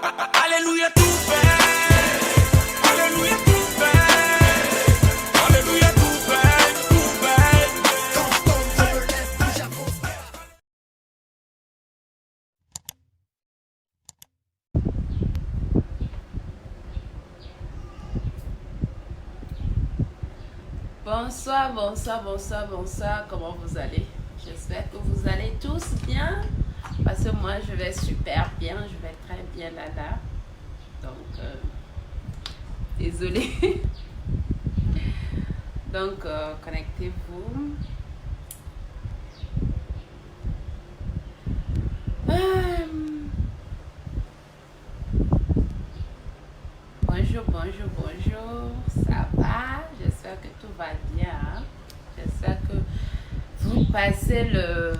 Alléluia, tout fait. Alléluia, tout fait. Alléluia, tout fait, tout fait. Bonsoir, bonsoir, bonsoir, bonsoir. Comment vous allez? J'espère que vous allez tous bien. Parce que moi, je vais super bien. Je vais très bien là. Donc, désolé. Donc, connectez-vous. Bonjour, bonjour, bonjour. Ça va? J'espère que tout va bien. Hein? J'espère que vous passez le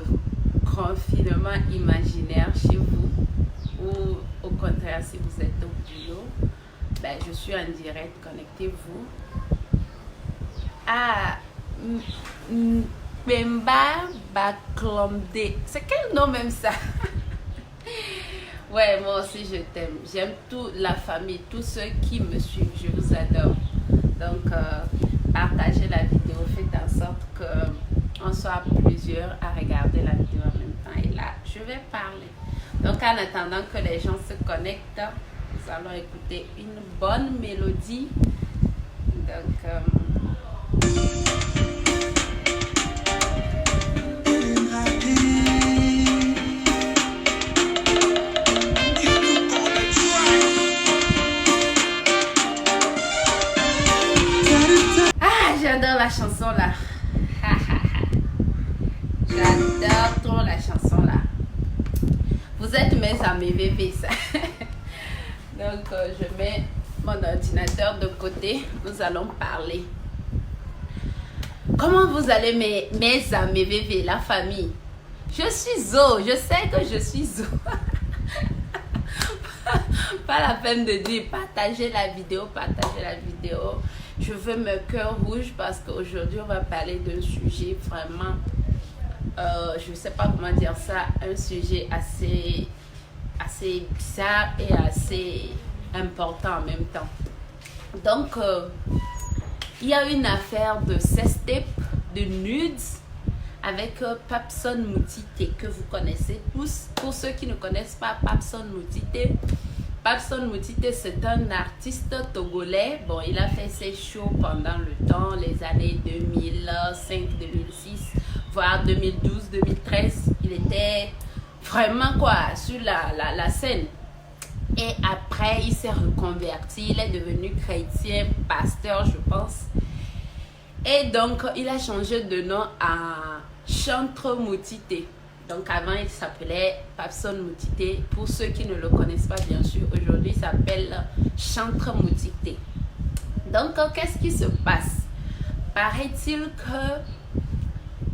confinement imaginaire chez vous. Ou au contraire, si vous êtes au boulot, ben, je suis en direct. Connectez-vous. Ah, Mbemba Baklomde. C'est quel nom même ça? Ouais, moi aussi je t'aime. J'aime toute la famille, tous ceux qui me suivent. Je vous adore. Donc, partagez la vidéo. Faites en sorte qu'on soit plusieurs à regarder la vidéo en même temps. Et là, je vais parler. Donc, en attendant que les gens se connectent, nous allons écouter une bonne mélodie. Donc, j'adore la chanson là. J'adore trop la chanson là. Vous êtes mes amis bébés ça. Donc je mets mon ordinateur de côté. Nous allons parler. Comment vous allez mes amis bébés, la famille? Je suis Zo. Je sais que je suis Zo. Pas la peine de dire partagez la vidéo, partagez la vidéo. Je veux me cœur rouge parce qu'aujourd'hui on va parler d'un sujet vraiment, je ne sais pas comment dire ça, un sujet assez bizarre et assez important en même temps. Donc, il y a une affaire de sextape, de nudes avec Papson Moutité que vous connaissez tous. Pour ceux qui ne connaissent pas Papson Moutité, Papson Moutité, c'est un artiste togolais. Bon, il a fait ses shows pendant le temps, les années 2005, 2006, voire 2012, 2013. Il était vraiment sur la scène. Et après, il s'est reconverti. Il est devenu chrétien, pasteur, je pense. Et donc, il a changé de nom à Chantre Moutité. Donc avant il s'appelait Papson Moutité. Pour ceux qui ne le connaissent pas bien sûr, aujourd'hui il s'appelle Chantre Moutité. Donc qu'est-ce qui se passe? Paraît-il que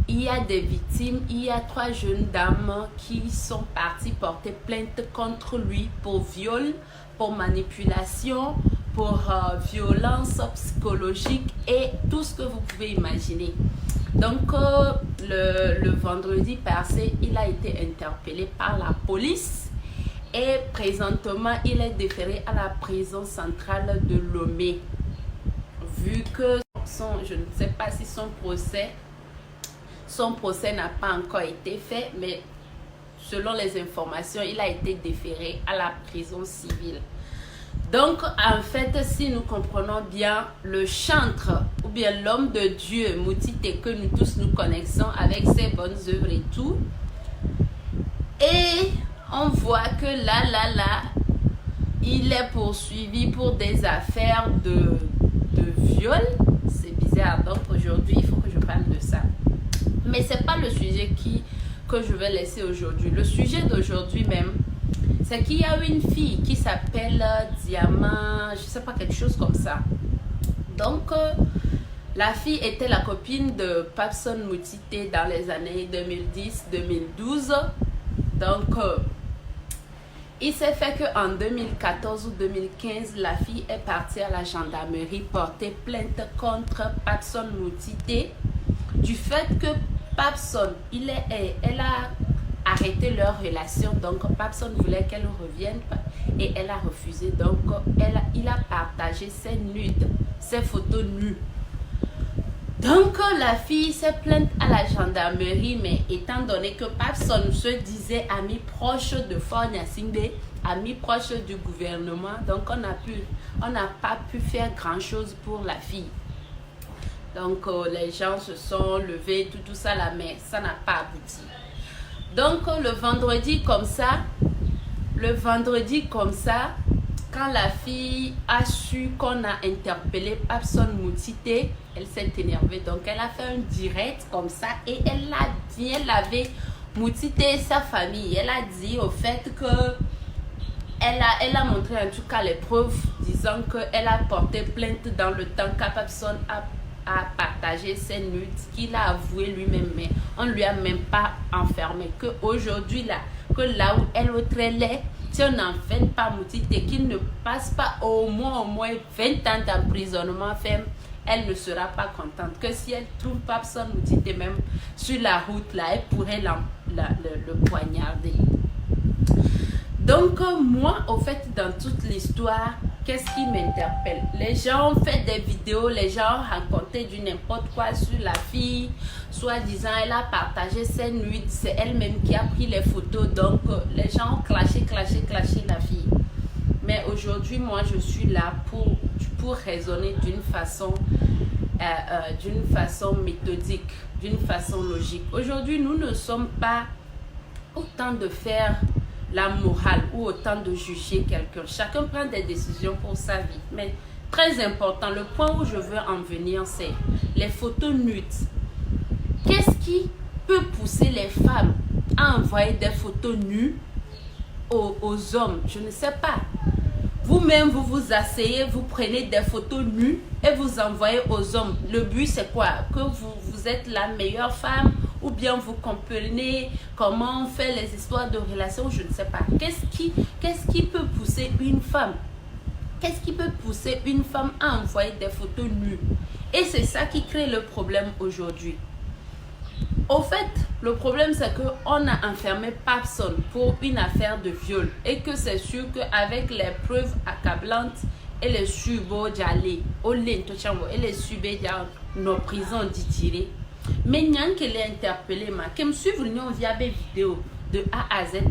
il y a des victimes, il y a 3 jeunes dames qui sont parties porter plainte contre lui pour viol, pour manipulation, pour violence psychologique et tout ce que vous pouvez imaginer. Donc, le vendredi passé, il a été interpellé par la police et présentement, il est déféré à la prison centrale de Lomé. Vu que je ne sais pas si son procès n'a pas encore été fait, mais selon les informations, il a été déféré à la prison civile. Donc, en fait, si nous comprenons bien, le chantre ou bien l'homme de Dieu, Moutité, que nous tous nous connaissons avec ses bonnes œuvres et tout, et on voit que là, il est poursuivi pour des affaires de viol. C'est bizarre, donc aujourd'hui, il faut que je parle de ça. Mais ce n'est pas le sujet que je vais laisser aujourd'hui. Le sujet d'aujourd'hui même, c'est qu'il y a une fille qui s'appelle Diamant, je ne sais pas, quelque chose comme ça. Donc, la fille était la copine de Papson Moutité dans les années 2010-2012. Donc, il s'est fait qu'en 2014 ou 2015, la fille est partie à la gendarmerie porter plainte contre Papson Moutité du fait que Papson, elle a arrêter leur relation. Donc, Papson voulait qu'elle revienne et elle a refusé. Donc, il a partagé ses nudes, ses photos nues. Donc, la fille s'est plainte à la gendarmerie, mais étant donné que Papson se disait ami proche de Faure Gnassingbé, ami proche du gouvernement, donc on n'a pas pu faire grand-chose pour la fille. Donc, les gens se sont levés, tout ça là, mais ça n'a pas abouti. Donc, le vendredi comme ça, quand la fille a su qu'on a interpellé Papson Moutité, elle s'est énervée. Donc, elle a fait un direct comme ça et elle a dit, elle avait Moutité et sa famille. Elle a dit au fait que elle a montré en tout cas les preuves disant qu'elle a porté plainte dans le temps qu'à Papson a partagé ses nudes, qu'il a avoué lui-même, mais on ne lui a même pas enfermé. Qu'aujourd'hui, là où elle est, si on n'enferme pas Moutité, qu'il ne passe pas au moins 20 ans d'emprisonnement ferme, elle ne sera pas contente. Que si elle trouve Papson Moutité même sur la route, là, elle pourrait le poignarder. Donc, moi, au fait, dans toute l'histoire, qu'est-ce qui m'interpelle? Les gens ont fait des vidéos, les gens ont raconté du n'importe quoi sur la fille, soi-disant, elle a partagé ses nudes, c'est elle-même qui a pris les photos. Donc, les gens ont clashé la fille. Mais aujourd'hui, moi, je suis là pour raisonner d'une façon méthodique, d'une façon logique. Aujourd'hui, nous ne sommes pas autant de faire la morale ou autant de juger quelqu'un. Chacun prend des décisions pour sa vie. Mais très important, le point où je veux en venir, c'est les photos nudes. Qu'est-ce qui peut pousser les femmes à envoyer des photos nues aux hommes? Je ne sais pas. Vous-même, vous vous asseyez, vous prenez des photos nues et vous envoyez aux hommes. Le but, c'est quoi? Que vous êtes la meilleure femme, ou bien vous comprenez comment on fait les histoires de relations, je ne sais pas. Qu'est-ce qui peut pousser une femme? Qu'est-ce qui peut pousser une femme à envoyer des photos nues? Et c'est ça qui crée le problème aujourd'hui. Au fait, le problème c'est qu'on a enfermé Papson pour une affaire de viol et que c'est sûr qu'avec les preuves accablantes et les subos d'allé, et les subés dans nos prisons d'y mais Nyan qu'elle est interpellée, qui me suit via des vidéos de A à Z.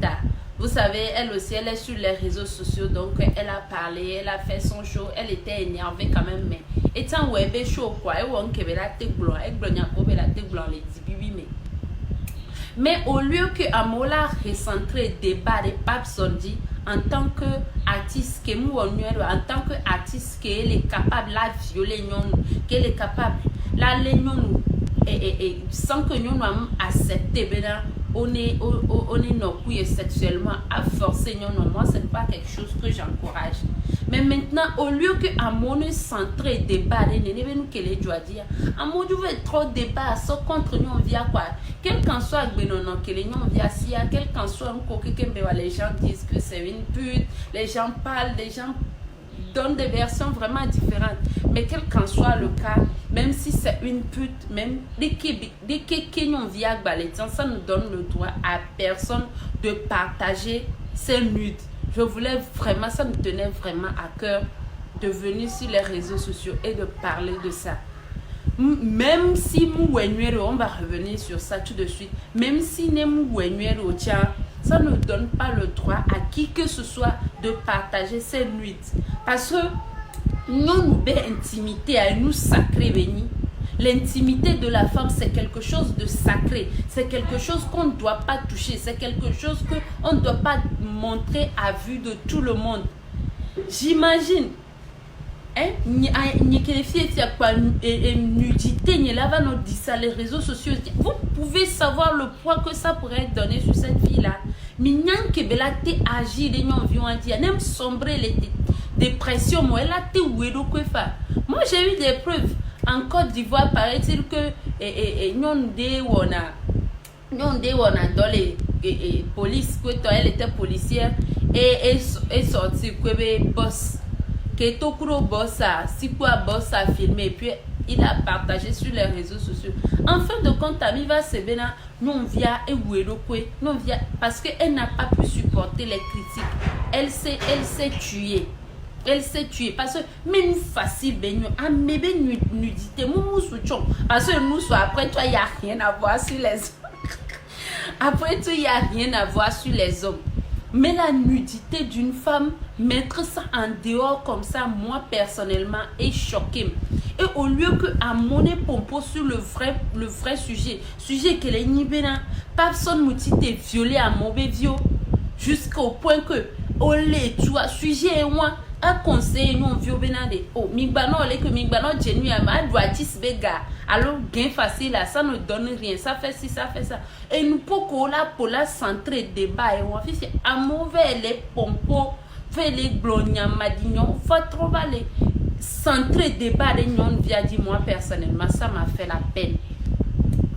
Vous savez, elle aussi, elle est sur les réseaux sociaux, donc elle a parlé, elle a fait son show, elle était énervée quand même, mais étant web show quoi, elle a été blanc, mais au lieu que Amola recentre débat de Papson dit en tant qu'artiste que en tant qu'artiste qu'elle est capable de violer qu'elle est capable la et sans que nous avons accepté on est non sexuellement à forcer moi ce n'est pas quelque chose que j'encourage. Mais maintenant au lieu que Amon centre débat que les doit dire Amon veut trop débat soit contre nous via quoi quel qu'en soit benonon que les gens via sia quel qu'en soit un coquet que les gens disent que c'est une pute, les gens parlent, les gens donnent des versions vraiment différentes, mais quel qu'en soit le cas, même si c'est une pute, même dès que via Baletan, ça nous donne le droit à personne de partager ses nudes. Je voulais vraiment, ça me tenait vraiment à cœur de venir sur les réseaux sociaux et de parler de ça. Même si on va revenir sur ça tout de suite, même si ça ne donne pas le droit à qui que ce soit de partager ses nudes. Parce que nous intimité à nous sacré béni. L'intimité de la femme, c'est quelque chose de sacré. C'est quelque chose qu'on ne doit pas toucher. C'est quelque chose qu'on ne doit pas montrer à vue de tout le monde. J'imagine. Les réseaux sociaux, vous pouvez savoir le poids que ça pourrait donner sur cette fille là. Même sombrer les dépressions, moi j'ai eu des preuves en Côte d'Ivoire, paraît-il que dans les police, elle était policière et sortie boss que Tokuro boss a si quoi boss a filmé et puis il a partagé sur les réseaux sociaux. En fin de compte, Amiva Sebena, non via Ewuelokwe, non via parce qu'elle n'a pas pu supporter les critiques. Elle s'est tuée. Elle s'est tuée parce que même facile nudité parce que nous après toi il y a rien à voir sur les après tout il y a rien à voir sur les hommes. Mais la nudité d'une femme, mettre ça en dehors comme ça, moi personnellement, est choqué. Et au lieu que à monnaie pompo sur le vrai sujet que les nibena, personne mouti t'est violé à mauvais viol, jusqu'au point que, olé, tu vois, sujet et moi, un conseil non viol benade. Oh, migbano, olé que migbano, genu à ma droitiste bega. Alors, gain facile là, ça ne donne rien, ça fait ci, ça fait ça. Et nous, pour la centrer débat, et on fait à mauvais les pompos, fait les glogna madignon, faut trop aller centrer débat, les non via dit moi personnellement, ça m'a fait la peine.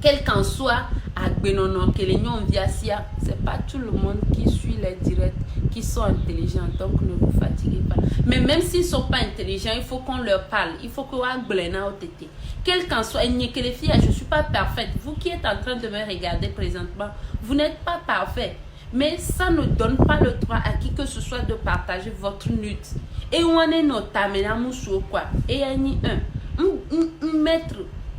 Quel qu'en soit, à Benonon, que les non via sia, c'est pas tout le monde qui suit les directs, qui sont intelligents, donc ne vous fatiguez pas. Mais même s'ils ne sont pas intelligents, il faut qu'on leur parle, il faut qu'on glena au tété. Quel qu'en soit, je ne suis pas parfaite. Vous qui êtes en train de me regarder présentement, vous n'êtes pas parfait. Mais ça ne donne pas le droit à qui que ce soit de partager votre nude. Et on est notamment sur quoi? Et il y a un maître,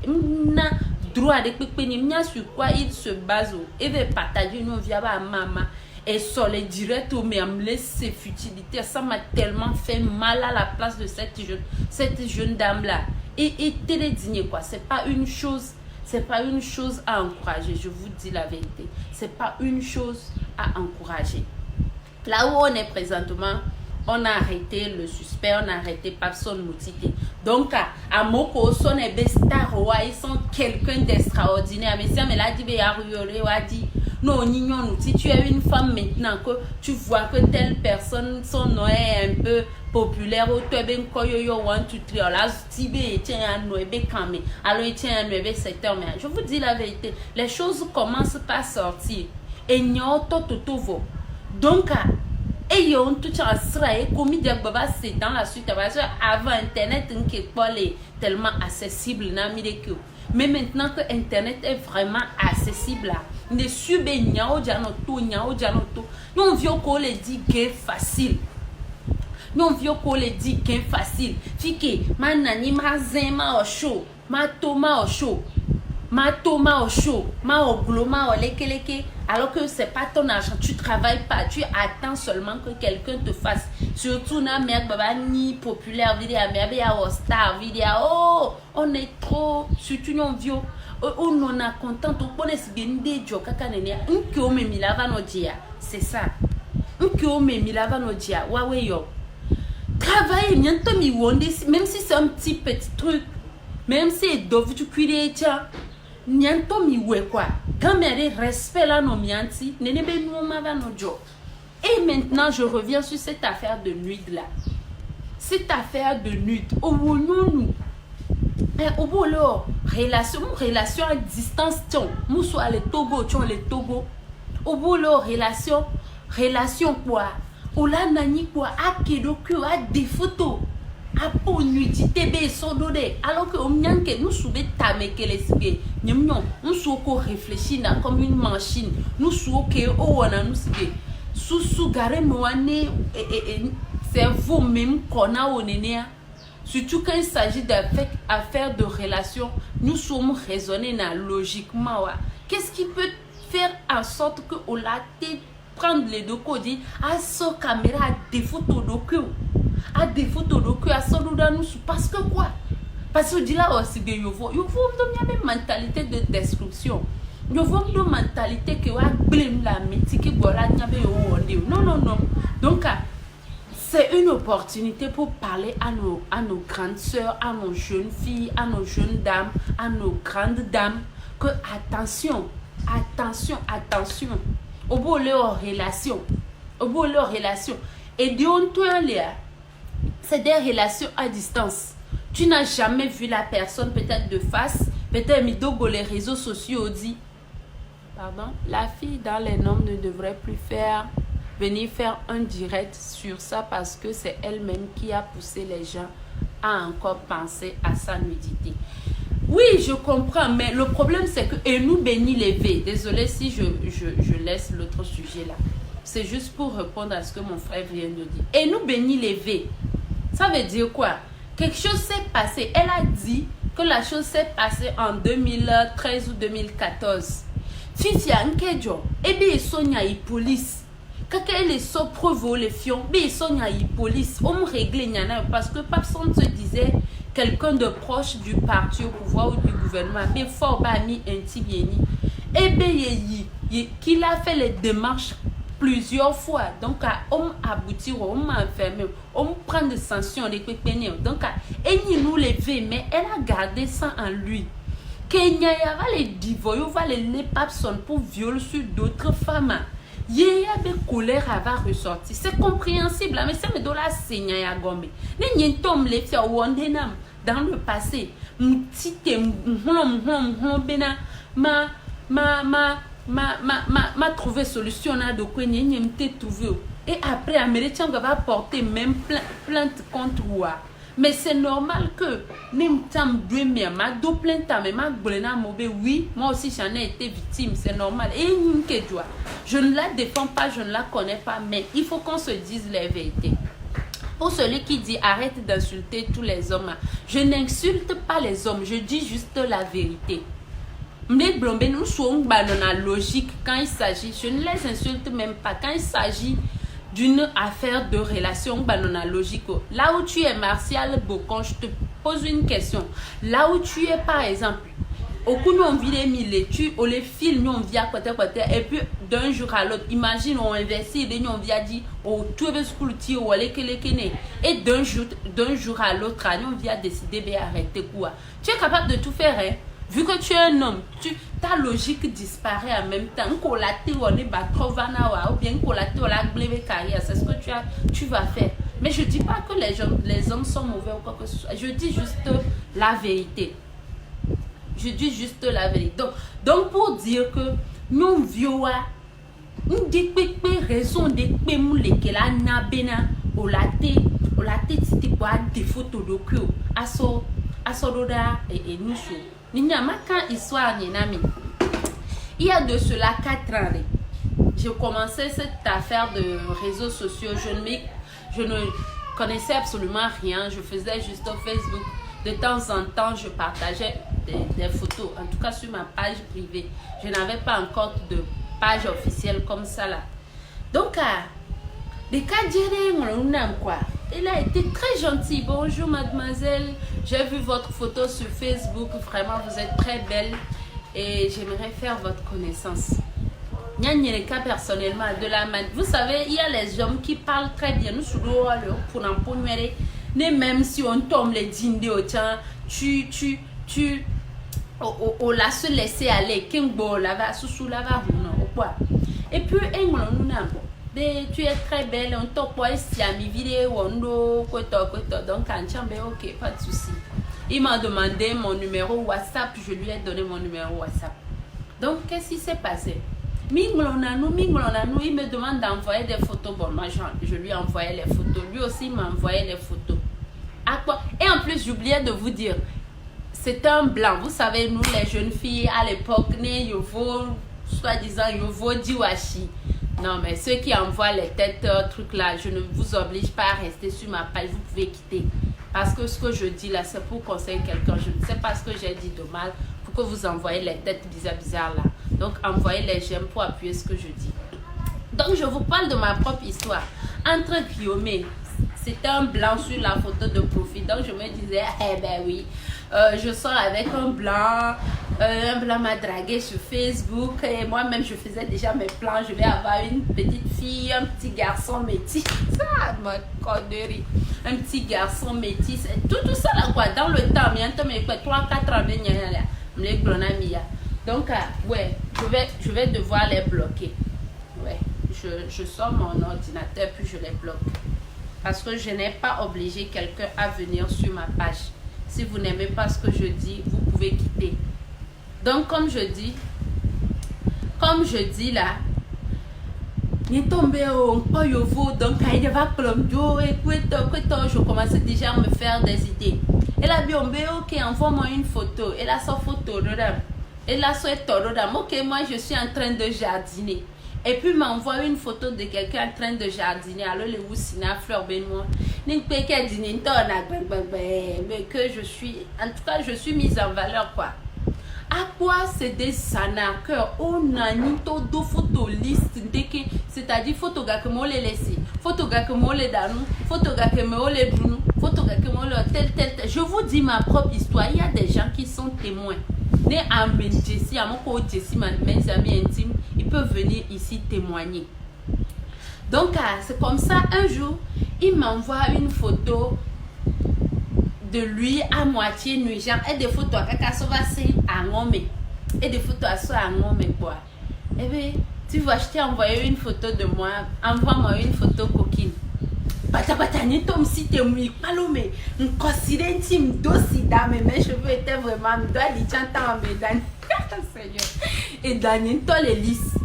un droit de pépénémia sur quoi il se base. Et veut partager nos via maman. Et sur les directs, mais me laisse futilités. Ça m'a tellement fait mal à la place de cette jeune dame-là. Et télédigné quoi, c'est pas une chose à encourager, je vous dis la vérité. C'est pas une chose à encourager. Là où on est présentement, on a arrêté le suspect, on a arrêté Papson Moutité. Donc, à Moko, son est star, ils sont quelqu'un d'extraordinaire. Mais si on me l'a dit, non, Nignon, si tu es une femme maintenant, que tu vois que telle personne, son nom est un peu populaire, ou tu es bien koyoyo, one, two, three, là, Tibé, tiens, un noébé camé, alors il tient un noébé secteur. Mais je vous dis la vérité, les choses commencent par sortir. Et n'y a pas tout. Donc, et y a un tout en commis de baba, c'est dans la suite. Parce que avant Internet, n'est tellement accessible, mais maintenant que Internet est vraiment accessible, là, ne subé nyao janoto. Non vieux qu'on le dit gain facile. Non vieux qu'on le dit gain facile. Fike, ma nani ma zema au chaud, ma toma au chaud. Ma toma au chaud, ma au gloma au leke. Alors que c'est pas ton argent, tu travailles pas, tu attends seulement que quelqu'un te fasse. Surtout na merde baba ni populaire vidéo, mais ya au star vidéo. Oh, on est trop, surtout non vieux. On en a content, on connaît ce bende jo kaka nene. Un que on me milava no dia, c'est ça. Un que on me milava no dia, wawe yo. Travailler bientôt mi wonde, même si c'est un petit truc, même si dovi tu cuire tiens. Nianto mi we quoi. Quand mes respect là non mianti, nene be nous mava no jo. Et maintenant je reviens sur cette affaire de nude là. Cette affaire de nude. Au nous. Au bout là, relation à distance tiens. Nous soit les Togo, Au bout là, relation quoi. Ou la nani quoi. A kedoku a des photos. A pour nudité be so dodé alors que au que nous soubé tamé que les sibé nous soko réfléchir comme une machine nous soko o wana nous sibé sous garé moane et cerveau même qu'on a au nénéa surtout quand il s'agit d'affaires de relations nous sommes raisonner logiquement qu'est-ce qui peut faire en sorte que au la prendre les deux codes à so caméra des photos de à des photos de cœur à son nous parce que quoi parce que dit là aussi que yo faut me donner mentalité de destruction yo faut me mentalité que wa blame la métique bola nyabe yo non donc c'est une opportunité pour parler à nos grandes sœurs, à nos jeunes filles, à nos jeunes dames, à nos grandes dames que attention au bout de leur relation et de toi là. C'est des relations à distance. Tu n'as jamais vu la personne peut-être de face, peut-être midogo les réseaux sociaux dit. Pardon, la fille dans les normes ne devrait plus venir faire un direct sur ça parce que c'est elle-même qui a poussé les gens a encore pensé à sa nudité. Oui, je comprends, mais le problème c'est que et nous bénit les V. Désolé si je laisse l'autre sujet là. C'est juste pour répondre à ce que mon frère vient de dire. Et nous bénit les V. Ça veut dire quoi? Quelque chose s'est passé. Elle a dit que la chose s'est passée en 2013 ou 2014. Fifi a nkejo. Et bien, Sonia y police. Quand elle est so preuve les fions, bien, Sonia y police. On me réglait, parce que Papson se disait quelqu'un de proche du parti au pouvoir ou du gouvernement. Mais fort, pas mis un petit bien. Et bien, qu'il a fait les démarches plusieurs fois. Donc, on aboutit, on m'a enfermé, on prend des sanctions, les pépéniens. Donc, elle nous lever, mais elle a gardé ça en lui. Kenya va les divorcer, va les papson pour viol sur d'autres femmes. Il y a des colères à va ressortir. C'est compréhensible, mais ça me donne la seigneur à gombe. Les tom les faire wandenam dans le passé. M'tite m'a trouvé solution à de quoi n'y trouvé. Et après, Américain va porter même plainte contre moi. Mais c'est normal que oui, moi aussi j'en ai été victime, c'est normal. Et je ne la défends pas, je ne la connais pas, mais il faut qu'on se dise la vérité. Pour celui qui dit arrête d'insulter tous les hommes, je n'insulte pas les hommes, je dis juste la vérité. Nous sommes dans la logique quand il s'agit, je ne les insulte même pas, quand il s'agit d'une affaire de relation banana logique. Là où tu es Martial Bocon, je te pose une question. Là où tu es par exemple, au coup nous on vit les mille, on les films, nous on vit à côté, et puis d'un jour à l'autre, imagine on investit, et on vient dire, oh tout est school ti ou aller que les kene, et d'un jour à l'autre, on vient décider d'arrêter quoi. Tu es capable de tout faire, hein? Vu que tu es un homme, ta logique disparaît en même temps. C'est ce que tu vas faire. Mais je ne dis pas que les hommes sont mauvais ou quoi que ce soit. Je dis juste la vérité. Je dis juste la vérité. Donc pour dire que nous vivons, nous avons raison de nous que la nabena ou la tête des photos de cul à sododa et nous il y a de cela 4 ans, j'ai commencé cette affaire de réseaux sociaux. Je ne connaissais absolument rien. Je faisais juste au Facebook. De temps en temps, je partageais des photos. En tout cas, sur ma page privée. Je n'avais pas encore de page officielle comme ça là. Donc, les cas quoi. Il a été très gentil. Bonjour mademoiselle, j'ai vu votre photo sur Facebook. Vraiment, vous êtes très belle et j'aimerais faire votre connaissance. Il y a des cas personnellement de la main. Vous savez, il y a les hommes qui parlent très bien. Nous sommes pour n'empoigner. Même si on tombe les dînes au temps, on l'a se laisser aller. Kimbo lava, sous lava, ou quoi. Et puis, tu es très belle, on t'a pas si à mi vidéo, on donc ok, pas de souci. Il m'a demandé mon numéro WhatsApp, je lui ai donné mon numéro WhatsApp. Donc, qu'est-ce qui s'est passé? Il me demande d'envoyer des photos. Bon, moi, je lui ai envoyé les photos. Lui aussi, il m'a envoyé les photos. À quoi? Et en plus, j'oubliais de vous dire, c'est un blanc. Vous savez, nous, les jeunes filles, à l'époque, soi-disant, Yovo Diwashi. Non, mais ceux qui envoient les têtes, trucs là, je ne vous oblige pas à rester sur ma page. Vous pouvez quitter. Parce que ce que je dis là, c'est pour conseiller quelqu'un. Je ne sais pas ce que j'ai dit de mal pour que vous envoyez les têtes bizarres là. Donc, envoyez les j'aime pour appuyer ce que je dis. Donc, je vous parle de ma propre histoire. Entre guillemets, c'était un blanc sur la photo de profil. Donc, je me disais, eh ben oui, je sors avec un blanc m'a dragué sur Facebook. Et moi-même, je faisais déjà mes plans. Je vais avoir une petite fille, un petit garçon métis. Ça, ma connerie. Un petit garçon métis. Tout ça là, quoi. Dans le temps, bientôt, mais quoi, 3-4 ans, donc, ouais, je vais devoir les bloquer. Ouais, je sors mon ordinateur puis je les bloque. Parce que je n'ai pas obligé quelqu'un à venir sur ma page. Si vous n'aimez pas ce que je dis, vous pouvez quitter. Donc, comme je dis là, Ni tombé au yovo, donc il va plomber, écoute, je commençais déjà à me faire des idées. Elle a dit, ok, envoie-moi une photo. Elle a sa photo, elle a son photo, ok, moi je suis en train de jardiner. Et puis m'envoie une photo de quelqu'un en train de jardiner. Alors les oussina fleur benoît. Mais que je suis, en tout cas je suis mise en valeur quoi. À quoi c'est des sanakeurs on a ni to do photo liste ndeke, c'est-à-dire photo gars que moi les laisser, photo gars que moi les danou, photo gars que moi les brunou, photo gars que moi tel. Je vous dis ma propre histoire. Il y a des gens qui sont témoins. Né à Jessie, à mon côté Jessie, mes amis intimes, ils peuvent venir ici témoigner. Donc c'est comme ça un jour, il m'envoie une photo de lui à moitié nu, genre, et des photos à Ngome, et des photos à soi à Ngome quoi. Eh bien, tu vois, je t'ai envoyé une photo de moi, envoie-moi une photo coquine. Ni tom si t'es mouillé, palomé, un considère intime d'aussi dans mes cheveux étaient vraiment, doit les chanter en médaille. Et Daniel, toi les lisses,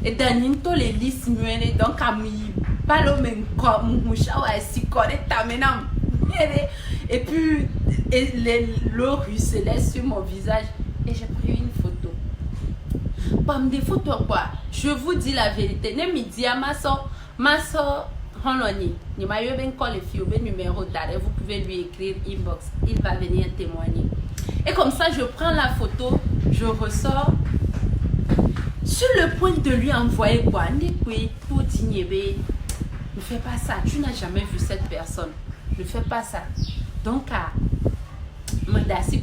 et Daniel, toi les lisses, donc à mi palomé, mon chat a si correct à maintenant. Et puis, l'eau ruisselait sur mon visage et j'ai pris une photo. Comme des photos quoi, je vous dis la vérité. Ne me dis à ma soeur, vous pouvez lui écrire inbox, il va venir témoigner. Et comme ça, je prends la photo, je ressors sur le point de lui envoyer quoi. Ne fais pas ça, tu n'as jamais vu cette personne. Ne fais pas ça. Donc,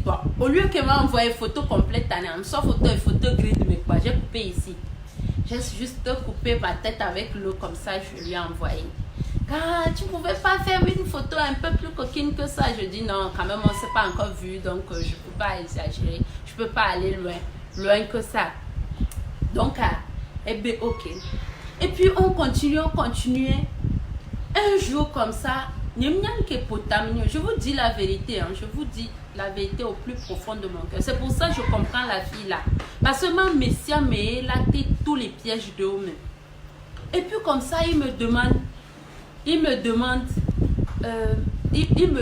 quoi. Au lieu que m'envoyer photo complète, soit photo et photo grid, mais quoi, j'ai coupé ici. J'ai juste coupé ma tête avec l'eau, comme ça, je lui ai envoyé. Car tu ne pouvais pas faire une photo un peu plus coquine que ça. Je dis non, quand même, on ne s'est pas encore vu, donc je ne peux pas exagérer. Je ne peux pas aller loin que ça. Donc, eh bien, ok. Et puis, on continuait. Un jour comme ça, je vous dis la vérité, hein, je vous dis la vérité au plus profond de mon cœur. C'est pour ça que je comprends la fille là. Parce que ma messia me là tous les pièges de homme. Et puis comme ça, il me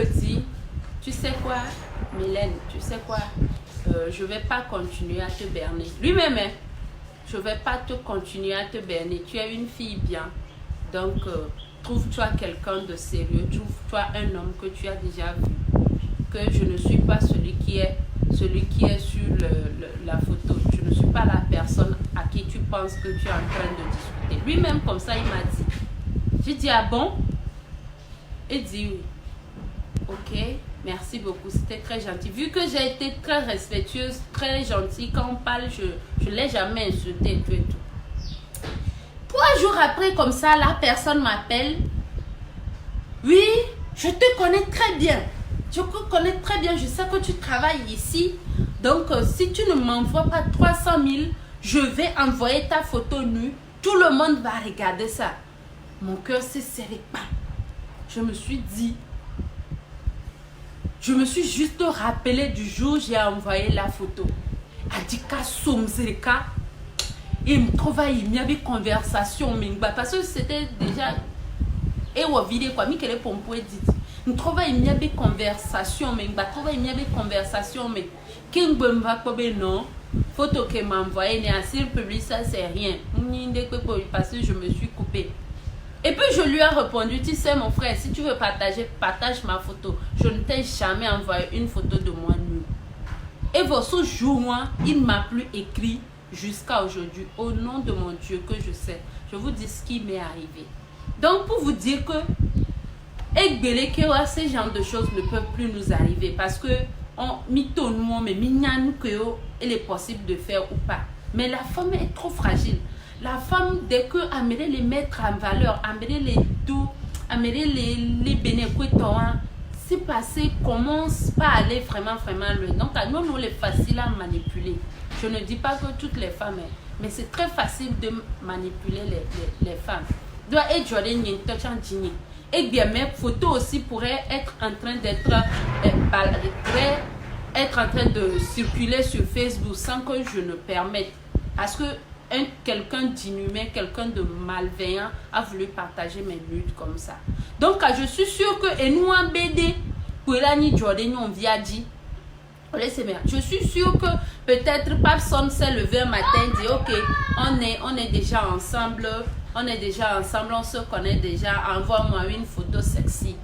dit, tu sais quoi, Mylène, tu sais quoi, je vais pas continuer à te berner. Lui-même, hein, je vais pas te continuer à te berner. Tu es une fille bien, donc trouve-toi quelqu'un de sérieux, trouve-toi un homme que tu as déjà vu, que je ne suis pas celui qui est sur la photo. Je ne suis pas la personne à qui tu penses que tu es en train de discuter. Lui-même, comme ça, il m'a dit. J'ai dit, ah bon? Il dit oui. Ok, merci beaucoup, c'était très gentil. Vu que j'ai été très respectueuse, très gentille, quand on parle, je ne l'ai jamais insulté et tout et tout. 3 jours après, comme ça, la personne m'appelle. Oui, je te connais très bien. Je te connais très bien. Je sais que tu travailles ici. Donc, si tu ne m'envoies pas 300 000, je vais envoyer ta photo nue. Tout le monde va regarder ça. Mon cœur s'est serré. Je me suis dit. Je me suis juste rappelé du jour où j'ai envoyé la photo. Adika Somzeka. Et il me trouve il y avait conversation parce que c'était déjà et au vidéo quoi mi quelle pompo dit il trouve il y avait conversation mais il y avait conversation mais qui va pas non photo que m'a envoyé n'est assez public ça c'est rien parce que je me suis coupée. Et puis je lui ai répondu, tu sais mon frère, si tu veux partager, partage ma photo. Je ne t'ai jamais envoyé une photo de moi nue. Et ce jour-là, il m'a plus écrit jusqu'à aujourd'hui, au nom de mon Dieu que je sais, je vous dis ce qui m'est arrivé. Donc pour vous dire que ces genres de choses ne peuvent plus nous arriver parce que mais il est possible de faire ou pas. Mais la femme est trop fragile. La femme, dès que aimerait les mettre en valeur, aimerait les doux, aimerait les bénéficiaires, c'est passé, commence pas à aller vraiment loin. Donc à nous, les facile à manipuler. Je ne dis pas que toutes les femmes, mais c'est très facile de manipuler les femmes. Et bien, mes photos aussi pourraient être en train en train de circuler sur Facebook sans que je ne permette. Parce que quelqu'un d'inhumain, quelqu'un de malveillant a voulu partager mes nudes comme ça. Donc, je suis sûre que, et nous en BD, pour l'année Jordan, on vient dit, je suis sûre que peut-être Papson s'est levé un matin et dit, ok, on est déjà ensemble, on se connaît déjà, envoie-moi une photo sexy.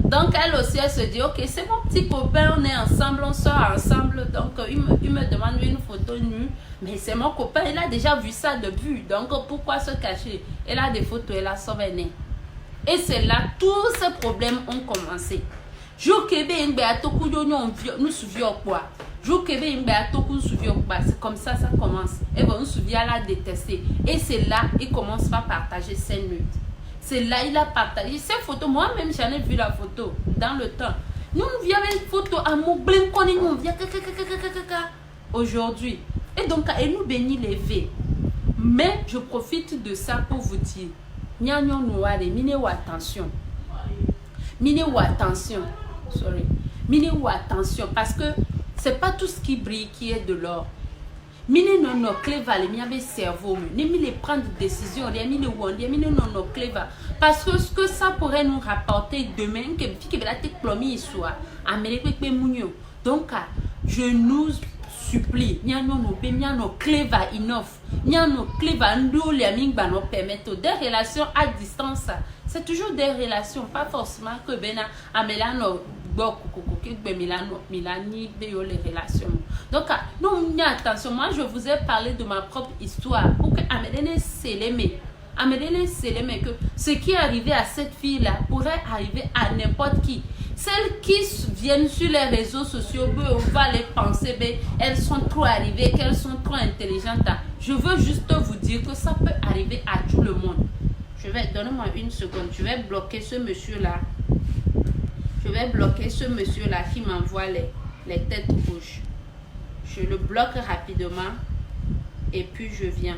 Donc, elle aussi, elle se dit, ok, c'est mon petit copain, on est ensemble, on sort ensemble. Donc, il me demande une photo nue. Mais c'est mon copain, il a déjà vu ça depuis. Donc, pourquoi se cacher? Il a des photos, il a sauvé. Et c'est là, tous ces problèmes ont commencé. C'est comme ça, ça commence. Et bon, on se souvient, elle a détesté. Et c'est là, il commence par partager ses nudes. C'est là, il a partagé ces photos. Moi-même, j'en ai vu la photo dans le temps. Nous, il y avait une photo à mon blin qu'on est nous aujourd'hui. Et donc, elle nous bénit les V. Mais je profite de ça pour vous dire, attention. Attention, parce que c'est pas tout ce qui brille qui est de l'or. Mine non no cleva le mi avait cerveau ne mi les prendre des décisions les mi le wonder mine non no cleva parce que ce que ça pourrait nous rapporter demain que la tête plomi soit Amérique pe munyo. Donc je nous supplie nyano no be nyano cleva enough nyano cleva ndo le mi ba no permettre des relations à distance. C'est toujours des relations, pas forcément que bena amelano Milani, les relations. Donc, non, attention, moi je vous ai parlé de ma propre histoire pour que Amédéne Sélémé, que ce qui est arrivé à cette fille-là pourrait arriver à n'importe qui. Celles qui viennent sur les réseaux sociaux, on va les penser, elles sont trop arrivées, qu'elles sont trop intelligentes. Je veux juste vous dire que ça peut arriver à tout le monde. Donnez-moi une seconde, je vais bloquer ce monsieur-là. Je vais bloquer ce monsieur-là qui m'envoie les têtes rouges. Je le bloque rapidement et puis je viens.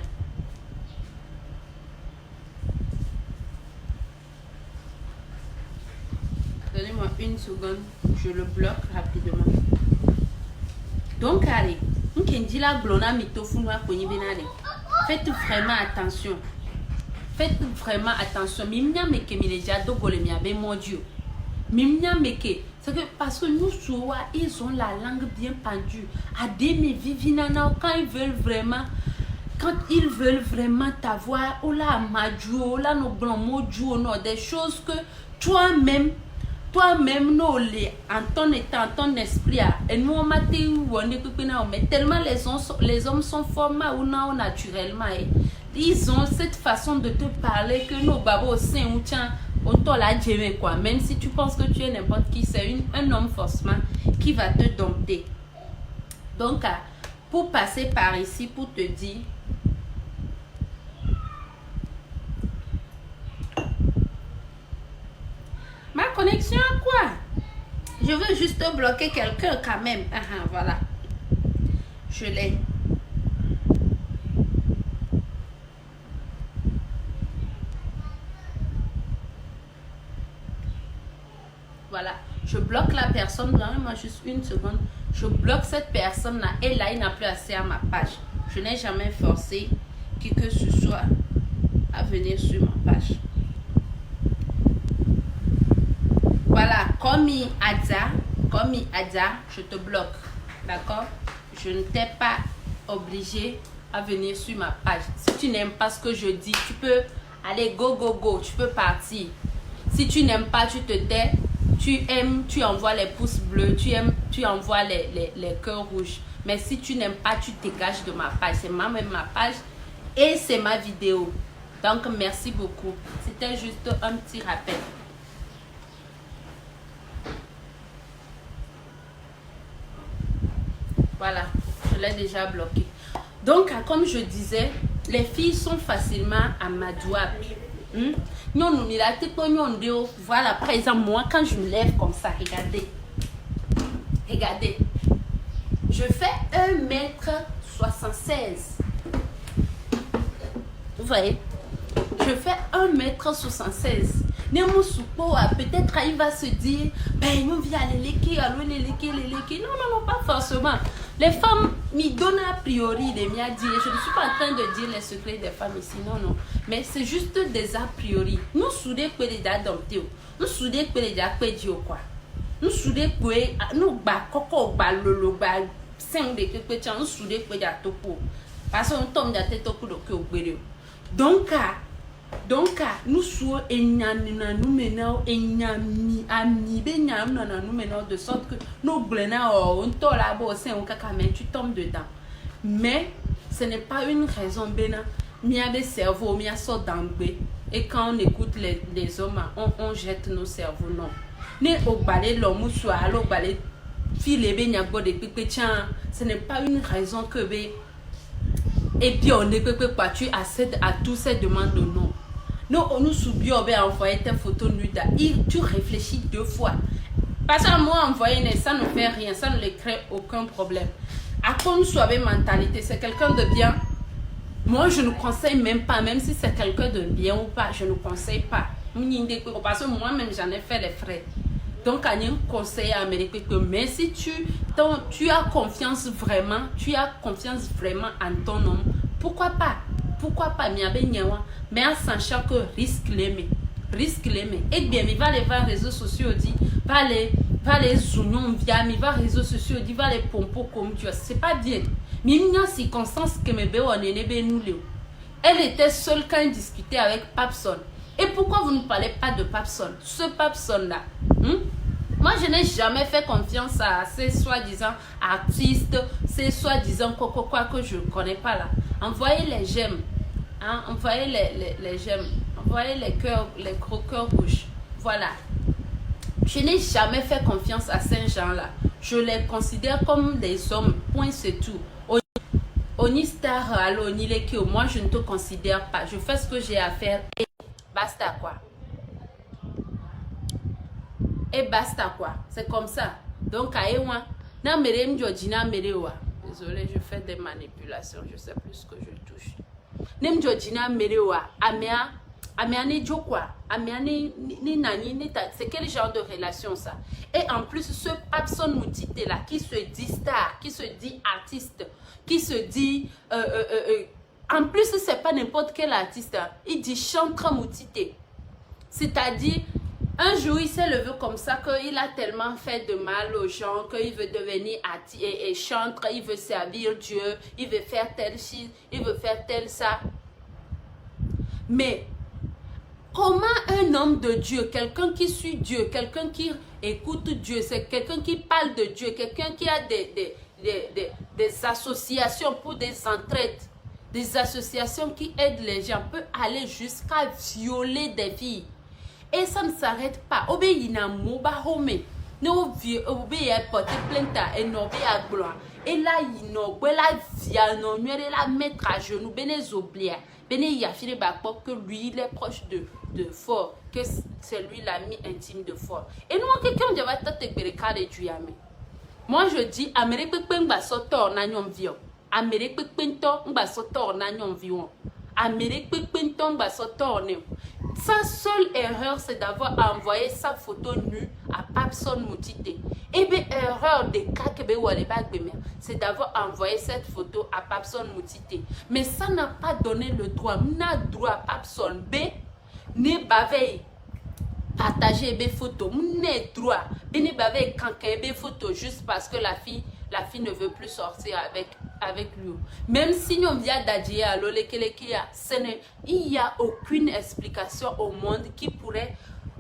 Donnez-moi une seconde, je le bloque rapidement. Donc, allez, faites vraiment attention. Faites vraiment attention. Mon Dieu. C'est que parce que nous souvent ils ont la langue bien pendue. Quand ils veulent vraiment t'avoir, oh là majo, là nos blancs mojo, non des choses que toi-même nous les en ton état, en ton esprit et nous on m'a dit mais tellement les hommes sont formés ou non naturellement ils ont cette façon de te parler que nos babos sein ou tiens on t'a la gémé quoi. Même si tu penses que tu es n'importe qui, c'est un homme forcément qui va te dompter. Donc, pour passer par ici, pour te dire, ma connexion à quoi? Je veux juste bloquer quelqu'un quand même. Voilà. Je l'ai. Voilà, je bloque la personne, moi juste une seconde, je bloque cette personne-là et là, il n'a plus accès à ma page. Je n'ai jamais forcé qui que ce soit à venir sur ma page. Voilà, Komi Adja, je te bloque, d'accord? Je ne t'ai pas obligé à venir sur ma page. Si tu n'aimes pas ce que je dis, tu peux aller go, tu peux partir. Si tu n'aimes pas, tu te tais. Tu aimes, tu envoies les pouces bleus, tu aimes, tu envoies les cœurs rouges. Mais si tu n'aimes pas, tu dégages de ma page. C'est ma page et c'est ma vidéo. Donc, merci beaucoup. C'était juste un petit rappel. Voilà, je l'ai déjà bloqué. Donc, comme je disais, les filles sont facilement amadouables. Voilà, par exemple, moi, quand je me lève comme ça, regardez, je fais 1m76. Vous voyez, je fais 1m76. Peut-être il va se dire, ben nous vient les léquer, non, non, non, pas forcément. Les femmes, m'y donnent a priori des miens dire, je ne suis pas en train de dire les secrets des femmes ici, non, non. Mais c'est juste des a priori. Nous soudés que les dates d'opter, nous soudés que les dates que quoi. Nous soudés que nous bas coco bas lolo bas 5 de que nous soudés que les dates topo. Parce qu'on tombe dans tête au coup de que au béréo. Donc, nous sommes de sorte que nous blenons, tu tombes dedans. Mais ce n'est pas une raison bénin. Il y a des cerveaux, il y a sorte d'anglais. Et quand on écoute les hommes, on jette nos cerveaux, non. Né au balai, l'homme soit à l'eau balai, filer ce n'est pas une raison que et puis on ne peut pas tu accèdes à tous ces demandes de non. Nous subissons envoyer tes photos nudes. Tu réfléchis 2 fois. Parce que moi envoyer ça ne fait rien, ça ne le crée aucun problème. À quoi nous sommes mentalité, c'est quelqu'un de bien. Moi je ne conseille même pas, même si c'est quelqu'un de bien ou pas, je ne conseille pas. Parce que moi-même j'en ai fait les frais. Donc, il y a un conseil à Amérique. Mais si tu as confiance vraiment, en ton homme, pourquoi pas? Mais en sachant que risque l'aimer. Et bien, il va les voir réseaux sociaux, va les zoomer via, il va réseaux sociaux, va les pompos comme tu as. C'est pas bien. Mais il y a une circonstance que mes bébés nous. Elle était seule quand elle discutait avec Papson. Et pourquoi vous ne parlez pas de Papson? Ce Papson-là. Moi, je n'ai jamais fait confiance à ces soi-disant artistes, ces soi-disant quoi que je ne connais pas là. Envoyez les j'aime. Hein? Envoyez les j'aime. Envoyez les cœurs, les gros cœurs rouges. Voilà. Je n'ai jamais fait confiance à ces gens-là. Je les considère comme des hommes. Point, c'est tout. Oni Star, alors Oni Lekio, moi je ne te considère pas. Je fais ce que j'ai à faire et basta quoi. Et basta quoi. C'est comme ça. Donc, aïe-moi. Désolé, je fais des manipulations. Je sais plus ce que je touche. C'est quel genre de relation ça? Et en plus, ce Papson Moutité là, qui se dit star, qui se dit artiste, qui se dit... en plus, c'est pas n'importe quel artiste. Hein. Il dit chantre Moutité. C'est-à-dire... Un jour, il s'est levé comme ça qu'il a tellement fait de mal aux gens qu'il veut devenir et chantre, il veut servir Dieu, il veut faire tel ci, il veut faire tel ça. Mais comment un homme de Dieu, quelqu'un qui suit Dieu, quelqu'un qui écoute Dieu, c'est quelqu'un qui parle de Dieu, quelqu'un qui a des associations pour des entraides, des associations qui aident les gens, peut aller jusqu'à violer des filles. Et ça ne s'arrête pas. Obéina moba home. No obéi porter plainte et no à gloire. Et là, il no la via no nuere la mettre à genoux. Bene zoblia. Bene yafire bakpo que lui il est proche de Fort. Que c'est lui l'ami intime de Fort. Et nous, quelqu'un devait te bérécar et tu yame. Moi, je dis, Amérique Pengba sotor na nyom vion. Amérique Pento ngba sotor na nyom vion. Amérique Pento ngba sotor ne. Sa seule erreur, c'est d'avoir envoyé sa photo nue à Papson Moutité. Et bien, erreur de c'est d'avoir envoyé cette photo à Papson Moutité. Mais ça n'a pas donné le droit. N'a droit à Papson B. Ne bavey partager des photos. N'a droit. Ne bavey kankan des photos juste parce que la fille ne veut plus sortir avec lui. Même si nous vient d'Adjia, il n'y a aucune explication au monde qui pourrait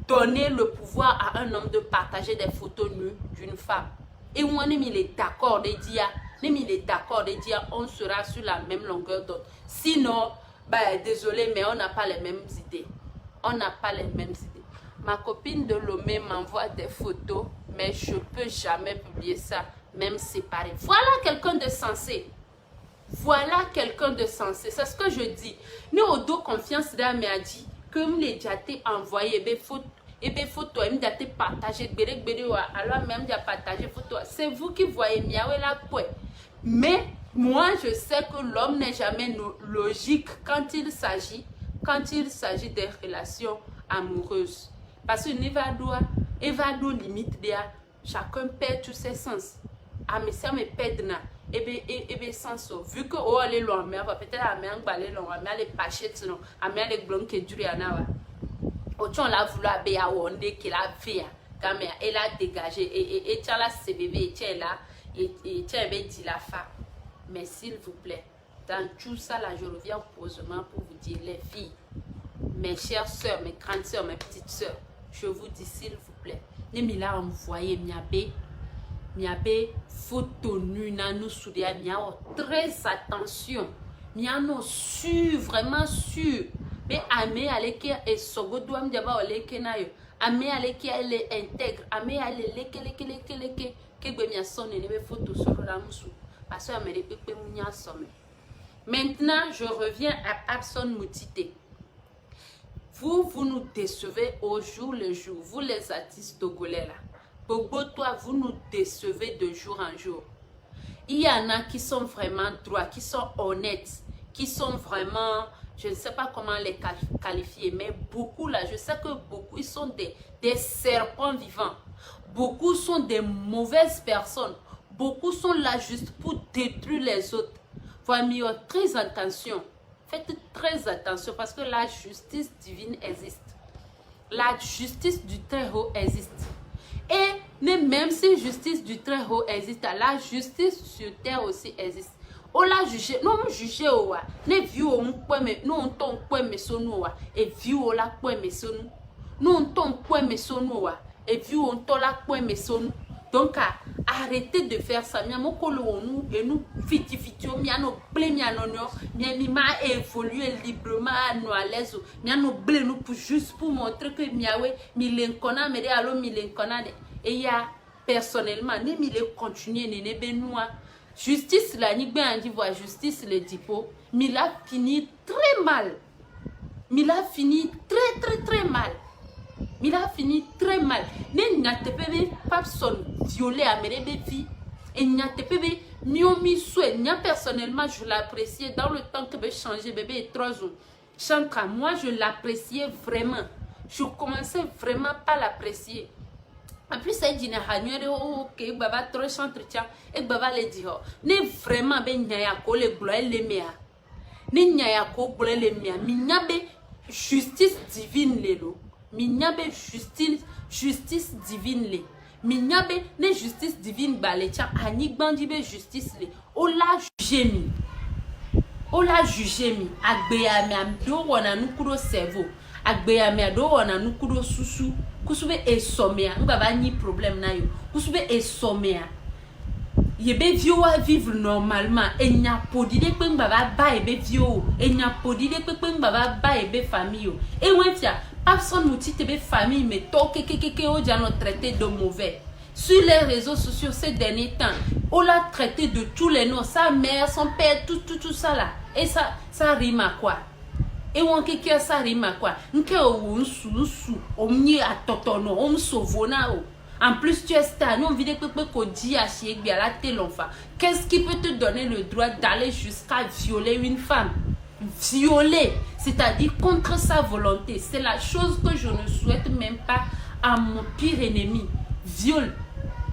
donner le pouvoir à un homme de partager des photos nues d'une femme. Et moi, il est d'accord de dire, on sera sur la même longueur d'onde. Sinon, désolé, mais on n'a pas les mêmes idées. Ma copine de Lomé m'envoie des photos, mais je ne peux jamais publier ça. Même séparé. Voilà quelqu'un de sensé. C'est ce que je dis. Nous, au dos confiance d'un me a dit que me déjà envoyé des photos et des photos, me déjà partagé alors même déjà partagé photos. C'est vous qui voyez miaoué la poêle. Mais moi, je sais que l'homme n'est jamais logique quand il s'agit des relations amoureuses. Parce que Nevado limite déjà, chacun perd tous ses sens. Ah, mais ça me perd na. Ebe sens. Vu que oh allez loin, mais peut-être la main balé loin, mais les pachettes non, à mais les blancs qui durent à nawa. Autant la voulu à wonder qu'il a fait, quand même, elle a dégagé et tiens là c'est bébé, et tiens là, et tiens dit la femme. Mais s'il vous plaît, dans tout ça là, je reviens posément pour vous dire les filles, mes chères soeurs, mes grandes soeurs, mes petites soeurs, je vous dis s'il vous plaît, ne m'y l'a envoyé miabe photo nu na nous soudia miao très attention miano su vraiment sûr mais ame aleke et sogodo am diaba oleke na yo ame aleke elle intègre ame ale leke que be mia sonne ne be photo sur la musu parce que ame pepe munya somme. Maintenant je reviens à Abson Moutité. Vous nous décevez au jour le jour, vous les artistes togolais là. Bobo, toi, vous nous décevez de jour en jour. Il y en a qui sont vraiment droits, qui sont honnêtes, qui sont vraiment, je ne sais pas comment les qualifier, mais beaucoup là, je sais que beaucoup, ils sont des serpents vivants. Beaucoup sont des mauvaises personnes. Beaucoup sont là juste pour détruire les autres. Voyez, très attention. Faites très attention parce que la justice divine existe. La justice du Très-Haut existe. Et même si justice du Très-Haut existe, la justice sur terre aussi existe. On l'a jugé, non jugé owa, ne viu on kweme, non on ton kweme sonu wa, et viu on la kweme sonu. Non on ton kweme sonu wa, et viu on to la kweme sonu. Donc arrêtez de faire ça. Mia mokolo nous et nous fiti mia no ble mia no mia mi ma évoluer librement no à l'aise. Mia no ble nous pour juste pour montrer que miawe mi lenkona me de allo mi lenkona de. Et ya personnellement ne mi le continuer ne benoa. Justice la ni ben dit voir justice le dipo, mi l'a fini très mal. Mi l'a fini très mal. Il a fini très mal. Ne n'a pas son violé à mes filles. Et n'a pas mieux souhait. N'a personnellement, je l'appréciais dans le temps que j'ai changé bébé et 3 ans. Chantra, moi je l'appréciais vraiment. Je commençais vraiment pas l'apprécier. En plus, ça dit ok, baba trop chantre et baba le dit ne vraiment ben nya ko le gloire le mea. Ne nya ko gloire le mea. Mi nyabe justice divine lelo. Minyabe justice divine le. Minyabe ne justice divine balé tiens anik bandibe justice le. Ola jugé mi. Ola jugé mi. Agbeya mi amdo wana nukuro cerveau. Agbeya mi ado wana nukuro susu. Kusube esomea. Ngaba ni problème na yo. Kusube esomea. Yebe vio à vivre normalement. Et nya podide pe ngaba ba ebe vio. Et nya podide pe ngaba ba ebe famille. Et wentia Abson Moutité be famille mais toke o diano traité de mauvais. Sur les réseaux sociaux ces derniers temps, on l'a traité de tous les noms, sa mère, son père, tout ça là. Et ça rime à quoi? Et on que ça rime à quoi? Nke on sou, on n'y a totono, on sauvona. En plus tu es star, nous on vit que qu'on dit à chier bien la télé l'enfant. Qu'est-ce qui peut te donner le droit d'aller jusqu'à violer une femme? Violer, c'est-à-dire contre sa volonté. C'est la chose que je ne souhaite même pas à mon pire ennemi. Viol.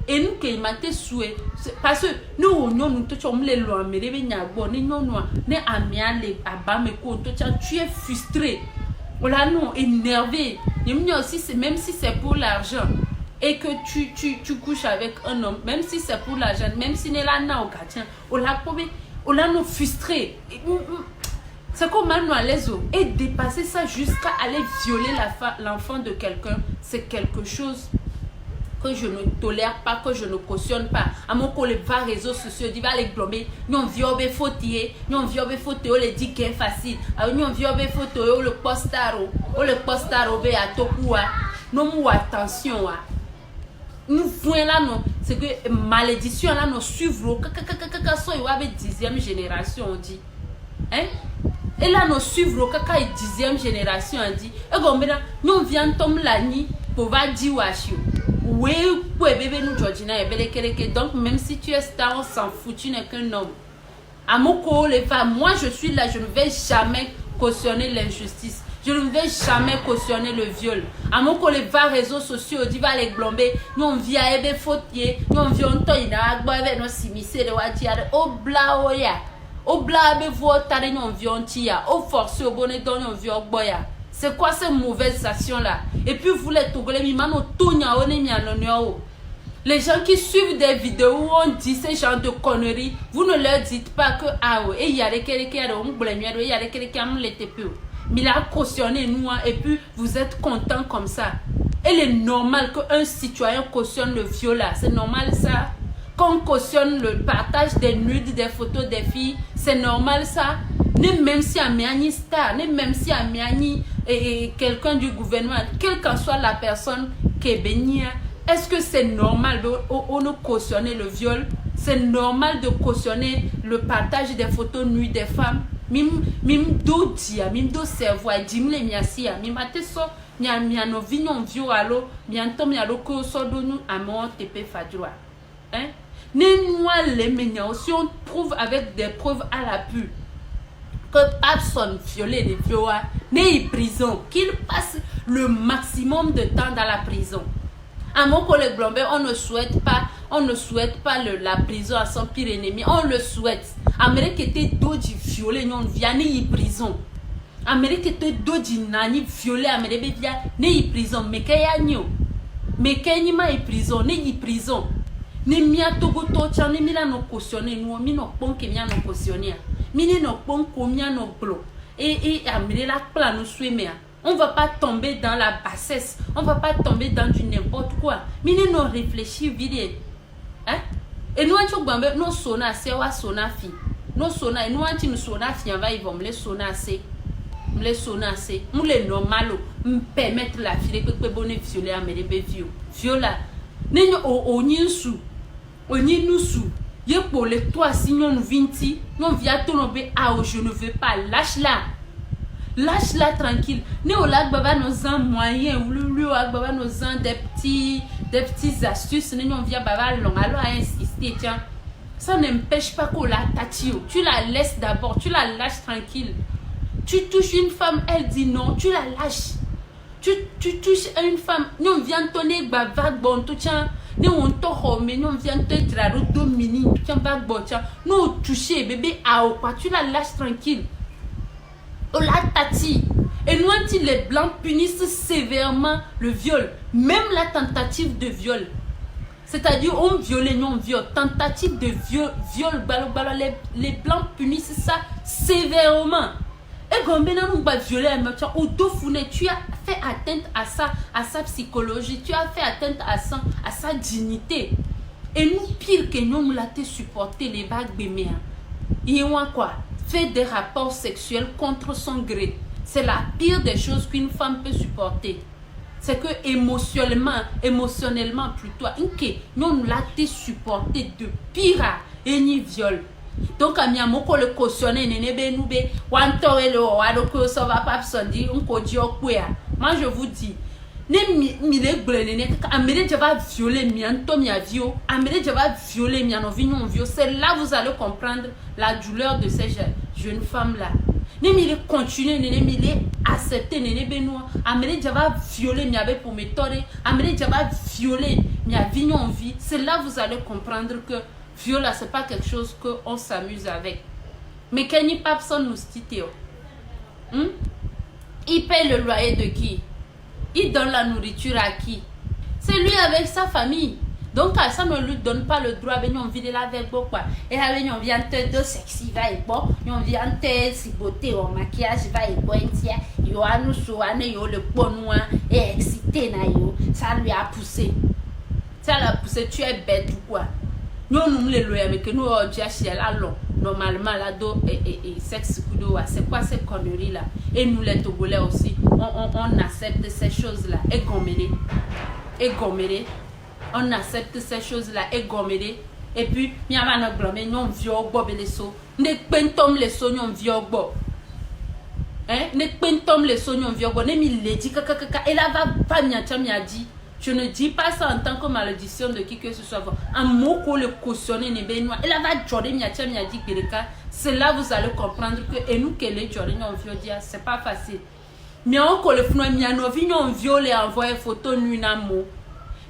Et nous qui m'a été souhait parce que nous les lois mais les tu es frustré. Voilà non énervé. Aussi même si c'est pour l'argent et que tu couches avec un homme, même si c'est pour l'argent, même si n'est là na au gardien, on l'a non frustré. C'est comme nous à l'aise et dépasser ça jusqu'à aller violer l'enfant de quelqu'un, c'est quelque chose que je ne tolère pas, que je ne cautionne pas. À mon collègue va réseaux sociaux, dit va les glomber, nous violé fautier, nous violé fautier, on les dit qu'il est facile. Nous violé fautier, le postaro be à tokua. Non attention nous voyons là non, c'est que malédiction là nous suivre kaka so yo avec 10e génération on dit. Hein? Et là, nous suivons kaka 10e génération, on dit. Et comme ça, nous venons tomber la nuit pour va dire washio. Oui, pour bébé nous Georgina et belle. Donc même si tu es star, on s'en fout, tu n'es qu'un homme. À mon les femmes, moi je suis là, je ne vais jamais cautionner l'injustice. Je ne vais jamais cautionner le viol. À mon collègue va réseaux sociaux, dit va les glomber. Nous on vit à ebe fautier. Nous on vit en temps il a agbo avec nos simisé de watiare. Au bla oya. Au bla abe votare nous on vit en tia. Au forcé au bonnet don on vit au boya. C'est quoi ces mauvaises actions là? Et puis vous les Togolais, mimano tout nya one mianonyo. Les gens qui suivent des vidéos où on dit ces genres de conneries, vous ne leur dites pas que ah ouais, il y a des quelqu'un qui a un problème, il y a des quelqu'un qui a un peu. Mais il a cautionné nous et puis vous êtes contents comme ça. Il est normal qu'un citoyen cautionne le viol là, c'est normal ça. Qu'on cautionne le partage des nudes, des photos des filles, c'est normal ça. Ni même si à Miani Star, ni même si à Miani et quelqu'un du gouvernement, quelle qu'en soit la personne qui est bénie. Est-ce que c'est normal de cautionner le viol? C'est normal de cautionner le partage des photos nues des femmes? Mim do dia, mim do cerveau, dimle miasia, mimate so, miano vignon vio allo, mianto mialo ko so donu amon tepe fadjoa. Hein? N'est-moi les ménions, si on trouve avec des preuves à l'appui que personne violé des viols, n'est prison, qu'il passe le maximum de temps dans la prison. À mon collègue Blomber, on ne souhaite pas la prison à son pire ennemi. On le souhaite. Amérique était doji violé, non via ni prison. Amérique était doji nani violé, Amérique via ni prison. Mais qu'il y a nio, mais qu'il y a prison, ni prison. Ni mia togo tocha, ni mila no cautionner, nous mi no pon que mia no cautionner. Mini no pon combien no blo. Et Amérique la plan nous suivre. On ne va pas tomber dans la bassesse. On ne va pas tomber dans du n'importe quoi. Mais nous nous réfléchissons vite. Hein? Et nous, nous sommes assez ou sona fi. Nous sommes et nous nous sona fi. Ils vont me les sona assez. Me les sona assez. Nous les normal me permettre la fille que peut bonne violer à mes vieux. Viola. Nous on y sous. On y nous sous. Y'a pour les toi si nous vinti. Nous vient tomber ah je ne veux pas. Lâche-la. Lâche-la tranquille. Né au lac baba nos ans moyens ou le lac baba nos ans des petites astuces. Né on vient baba long alors à insister tiens. Ça n'empêche pas qu'on la tatio. Tu la laisses d'abord. Tu la lâches tranquille. Tu touches une femme, elle dit non. Tu la lâches. Tu touches une femme. Nous on vient tonner baba bon tout tiens. Nous on t'ouvre mais nous on vient te traro domini. Tiens baba bon tiens. Nous toucher bébé à quoi. Tu la lâches tranquille. Oh la tati. Et nous, les blancs punissent sévèrement le viol. Même la tentative de viol. C'est-à-dire, on viole, nous on viole. Tentative de viol, les blancs punissent ça sévèrement. Et quand nous va violer, tu as fait atteinte à sa psychologie. Tu as fait atteinte à sa dignité. Et nous, pire que nous l'avons supporté, les bagues béméens. Il y a quoi? Fait des rapports sexuels contre son gré. C'est la pire des choses qu'une femme peut supporter. C'est que émotionnellement plutôt, nous l'avons supporté de pire et ni viol. Donc, à mi amoko le cautionner, nenebe noube, wanto elo, wadoko sova papsondi, unko diokwe. Moi, je vous dis, ne Amérique va violer mianto mia vio, Amérique va violer miano vignon vio. C'est là vous allez comprendre la douleur de ces jeunes femmes là. Ne mille continuer, ne mille accepter, ne benoît. Amérique va violer miabe pour me torer, Amérique va violer mia vignon vie. C'est là vous allez comprendre que viol là c'est pas quelque chose que on s'amuse avec. Mais Kenny Papson nous dit il paye le loyer de qui? Il donne la nourriture à qui? C'est lui avec sa famille. Donc, ça ne lui donne pas le droit de venir vider la avec quoi. Et avec on vient te de sexy, va et bon. On vient te si beauté au maquillage, va et bon. Il y a nous soigner, il y a le bon noir et excité. Ça lui a poussé. Ça l'a poussé, tu es bête ou quoi? Nous les loyers, mais que nous, on dit à long. Normalement, là, et sexe, c'est quoi ces conneries-là? Et nous, les Togolais aussi, on accepte ces choses-là. Et gomméré. On accepte ces choses-là. Et gomméré. Et puis, il y a un glomé, nous, on vient au bob et les sauts. Ne pentom les sauts, nous, on vient au bob. Ne pentom les sauts, nous, on vient au bob. Ne m'il dit, et là, va pas m'a dit. Je ne dis pas ça en tant que malédiction de qui que ce soit. Un mot qu'on le cautionne, ne benoît. Et là, va Jordan m'a dit que c'est là vous allez comprendre que et nous que les Jordan on veut dire c'est pas facile. Miao ko le fno mia novi nyon viole envoyer photo nu na mo.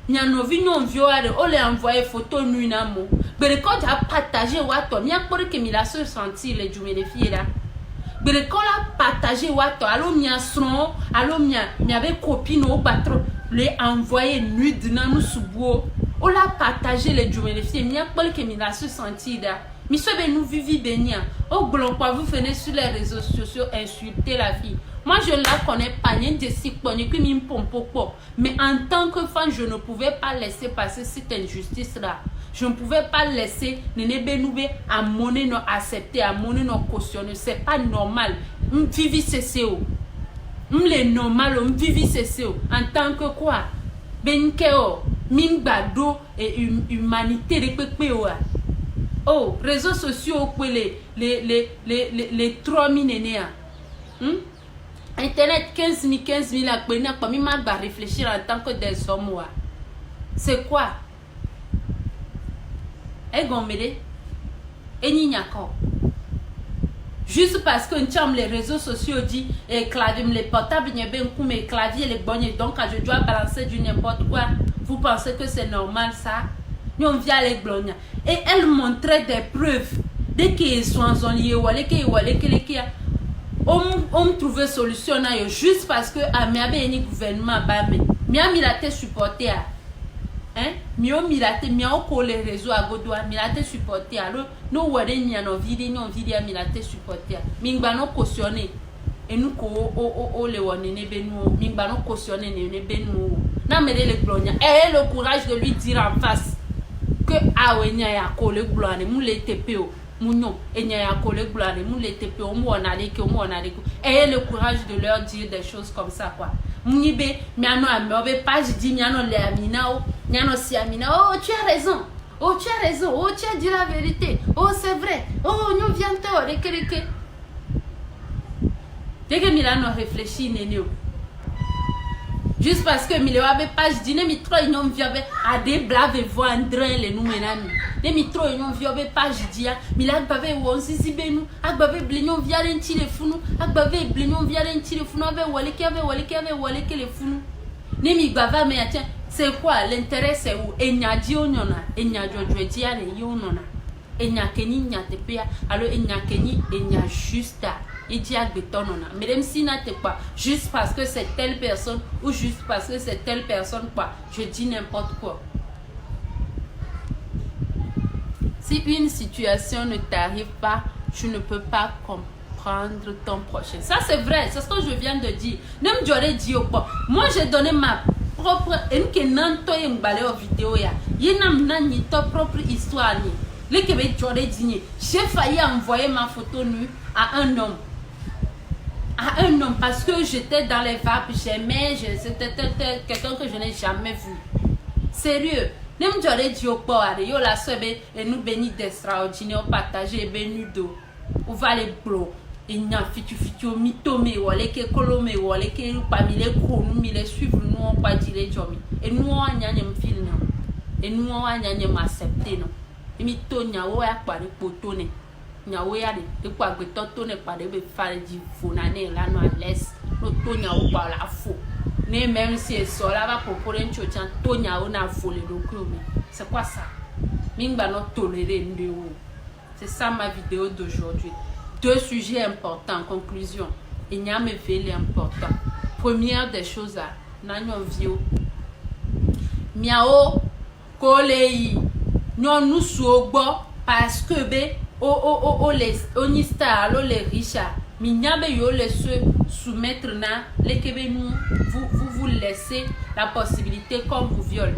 Mia novi nyon viole o le envoyer photo nu na mo. Bere ko ja partager wato mia pour que mi la se sentir les jume les filles là. Bere ko la partager wato allo mia son, allo mia avec copine au patron les envoyer nude na nous subo. O la partager les jume les filles mia pour que mi la se sentir là. Mi sobe nous vivi benia. Au blon quoi vous venez sur les réseaux sociaux insulter la fille. Moi, je ne la connais pas, mais en tant que femme, je ne pouvais pas laisser passer cette injustice-là. Je ne pouvais pas laisser Néné Benoubé à monnaie non accepter, à monnaie non cautionner. C'est pas normal. M'vivi CCO. M'le normal, m'vivi CCO. En tant que quoi? Benkeo, Mingbado et humanité de Pekpeoa. Oh, réseaux sociaux, les 3000 nénéas. Internet 15 000 à Pénia, comme il m'a réfléchir en tant que des hommes. C'est quoi? Et gommede? Et n'y a quoi? Juste parce que les réseaux sociaux dit et clavier, les portables, il y a bien coup, mes claviers, les bonnets, donc quand je dois balancer du n'importe quoi, vous pensez que c'est normal ça? Nous on vient les blondes. Et elle montrait des preuves. Dès qu'ils sont en zone, on trouve solution juste parce que a un gouvernement mi la te supporter hein mi la te mi ko les réseaux à godoa mi la te supporter alors no wade mi no vidéo mi la te supporter mi ngba no cautionner et nous ko o le wonene benu mi ngba no cautionner ne benu na me le glonia et le courage de lui dire en face que awenya ya ko le gloane mu le tepeo Mounon, et n'y a un collègue blanc, nous les TP, ayez le courage de leur dire des choses comme ça, quoi. Mounibe, miano amiobe, page dit, miano le aminao, miano si aminao, oh, tu as raison, oh, tu as raison, oh, tu as dit la vérité, oh, c'est vrai, oh, nous viens te, rekereke. Dès que Milano réfléchit, nénéo. Juste parce que Milano avait page dit, mi trop, ils n'ont vu à des blagues, voir un drain, les nous menami. Les mitro et non viobé pas jidia mila bavé won sisi benu agbavé blignon via renti les funu agbavé blignon via renti les funu avec wale ke les funu ne mi bava mais tiens c'est quoi l'intérêt c'est où enya di onyona enya jojo dia ne yonona enya keni nya tepia alors enya keni enya justa et dia betonona même si na te pas juste parce que c'est telle personne ou juste parce que c'est telle personne quoi je dis n'importe quoi. Si une situation ne t'arrive pas, tu ne peux pas comprendre ton prochain. Ça, c'est vrai. C'est ce que je viens de dire. Moi, j'ai donné ma propre... propre histoire. J'ai failli envoyer ma photo nue à un homme. À un homme parce que j'étais dans les vapes. J'aimais. C'était quelqu'un que je n'ai jamais vu. Sérieux. Nem jore di opo are yo la sobe et nous bénis d'extraordinaire partager benu do ou va les blo et nya fitu mitome wale ke kolome wale ke parmi les gros nous mi les suivre nous on pas dire jomi et nous on nya nyem fil non et nous on nya nyem accepter non et mi to nya wo ya pa de poto ne nya wo ya de kwa gbe to ne pa de be fare di fonane la no ales no to nya wo pa la fo. Même si elle sort là, va proposer un chouchan, Tonya, on a volé le club. C'est quoi ça? Mingba non toléré. C'est ça ma vidéo d'aujourd'hui. 2 sujets importants. Conclusion. Il y a mes vélés importants. Première des choses là, Nanyo Vio. Miao, Kolei, non nous sobo parce que les stars, les riches. Minyabe yo laisse soumettre na lekebe nous vous laissez la possibilité comme vous viole.